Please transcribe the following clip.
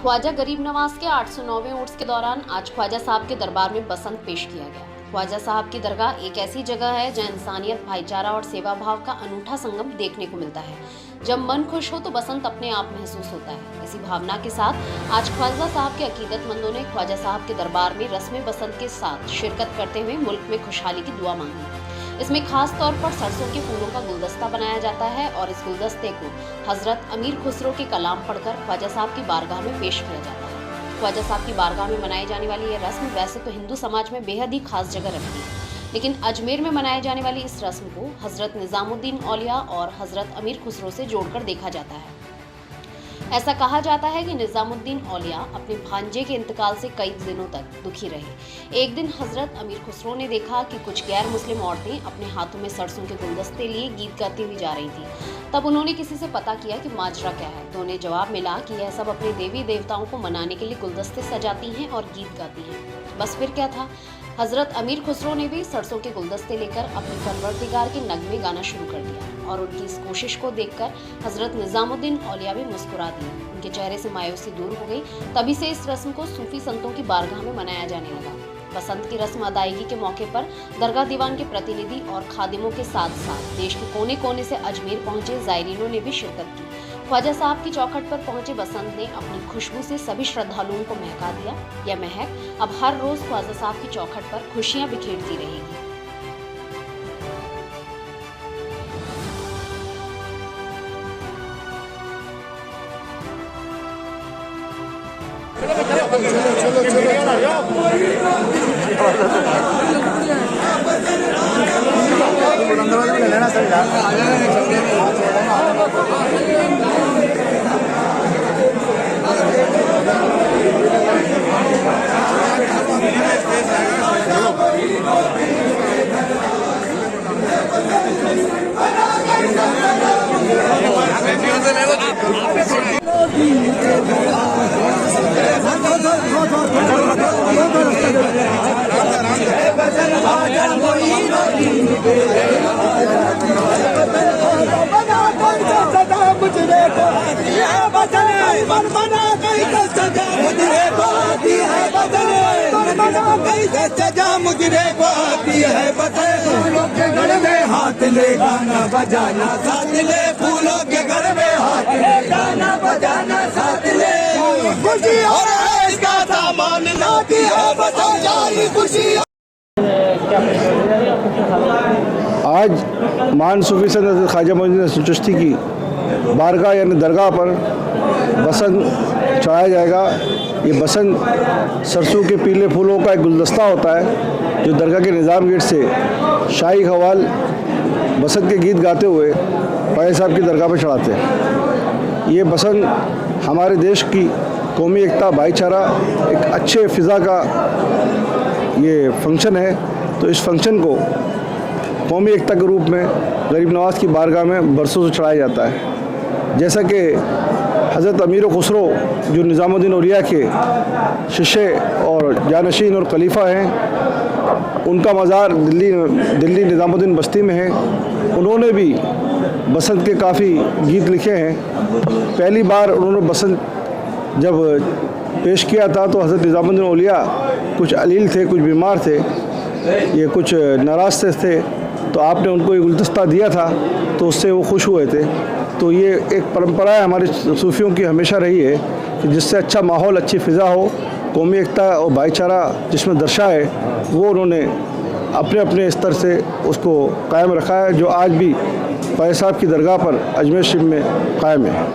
ख्वाजा गरीब नवाज के 809वें उर्स के दौरान आज ख्वाजा साहब के दरबार में बसंत पेश किया गया। ख्वाजा साहब की दरगाह एक ऐसी जगह है जहां इंसानियत, भाईचारा और सेवा भाव का अनूठा संगम देखने को मिलता है। जब मन खुश हो तो बसंत अपने आप महसूस होता है। इसी भावना के साथ आज ख्वाजा साहब के अकीदतमंदों ने ख्वाजा साहब के दरबार में रस्म बसंत के साथ शिरकत करते हुए मुल्क में खुशहाली की दुआ मांगी। इसमें खास तौर पर सरसों के फूलों का गुलदस्ता बनाया जाता है और इस गुलदस्ते को हजरत अमीर खुसरो के कलाम पढ़कर ख्वाजा साहब की बारगाह में पेश किया जाता है। ख्वाजा साहब की बारगाह में मनाई जाने वाली यह रस्म वैसे तो हिंदू समाज में बेहद ही खास जगह रखती है, लेकिन अजमेर में मनाई जाने वाली इस रस्म को हजरत निजामुद्दीन औलिया और हजरत अमीर खुसरो से जोड़कर देखा जाता है। ऐसा कहा जाता है कि निजामुद्दीन औलिया अपने भांजे के इंतकाल से कई दिनों तक दुखी रहे। एक दिन हजरत अमीर खुसरो ने देखा कि कुछ गैर मुस्लिम औरतें अपने हाथों में सरसों के गुलदस्ते लिए गीत गाती हुई जा रही थी। तब उन्होंने किसी से पता किया कि माजरा क्या है, तो उन्हें जवाब मिला कि यह सब अपने देवी देवताओं को मनाने के लिए गुलदस्ते सजाती हैं और गीत गाती हैं। बस फिर क्या था, हजरत अमीर खुसरो ने भी सरसों के गुलदस्ते लेकर अपने परवरदिगार के नगमे गाना शुरू कर दिया और उनकी इस कोशिश को देखकर हजरत निजामुद्दीन औलिया भी मुस्कुरा दिए। उनके चेहरे से मायूसी दूर हो गई। तभी से इस रस्म को सूफी संतों की बारगाह में मनाया जाने लगा। बसंत की रस्म अदायगी के मौके पर दरगाह दीवान के प्रतिनिधि और खादिमों के साथ साथ देश के कोने कोने से अजमेर पहुंचे जायरीनों ने भी शिरकत की। ख्वाजा साहब की चौखट पर पहुंचे बसंत ने अपनी खुशबू से सभी श्रद्धालुओं को महका दिया। यह महक अब हर रोज ख्वाजा साहब की चौखट पर खुशियां बिखेरती रहेगी। मुझे को आती है बता फूलों के घर में हाथ ले गाना बजाना साथ ले, फूलों के घर में हाथ ले गाना बजाना साथ ले, खुशी और इसका सामान लाती है बताओ जारी खुशी। आज महान सूफी संत ख्वाजा मोइनुद्दीन चिश्ती की बारगाह यानी दरगाह पर बसंत चढ़ाया जाएगा। ये बसंत सरसों के पीले फूलों का एक गुलदस्ता होता है जो दरगाह के निज़ाम गेट से शाही ख्वाल बसंत के गीत गाते हुए ख्वाजा साहब की दरगाह पर चढ़ाते हैं। ये बसंत हमारे देश की कौमी एकता, भाईचारा, एक अच्छे फ़िज़ा का ये फंक्शन है। तो इस फंक्शन को कौमी एकता के रूप में गरीब नवाज की बारगाह में बरसों से चढ़ाया जाता है। जैसा कि हज़रत अमीर खुसरो जो निज़ामुद्दीन औलिया के शिष्य और जानशीन और खलीफा हैं, उनका मज़ार दिल्ली निज़ामुद्दीन बस्ती में है। उन्होंने भी बसंत के काफ़ी गीत लिखे हैं। पहली बार उन्होंने बसंत जब पेश किया था तो हज़रत निज़ामुद्दीन औलिया कुछ अलील थे, कुछ बीमार थे, ये कुछ नाराज़ थे, तो आपने उनको ये गुलदस्ता दिया था तो उससे वो खुश हुए थे। तो ये एक परंपरा है हमारे सूफियों की, हमेशा रही है कि जिससे अच्छा माहौल, अच्छी फ़िज़ा हो, कौमी एकता और भाईचारा जिसमें दर्शाए, वो उन्होंने अपने अपने स्तर से उसको कायम रखा है, जो आज भी ख्वाजा साहब की दरगाह पर अजमेर शरीफ में कायम है।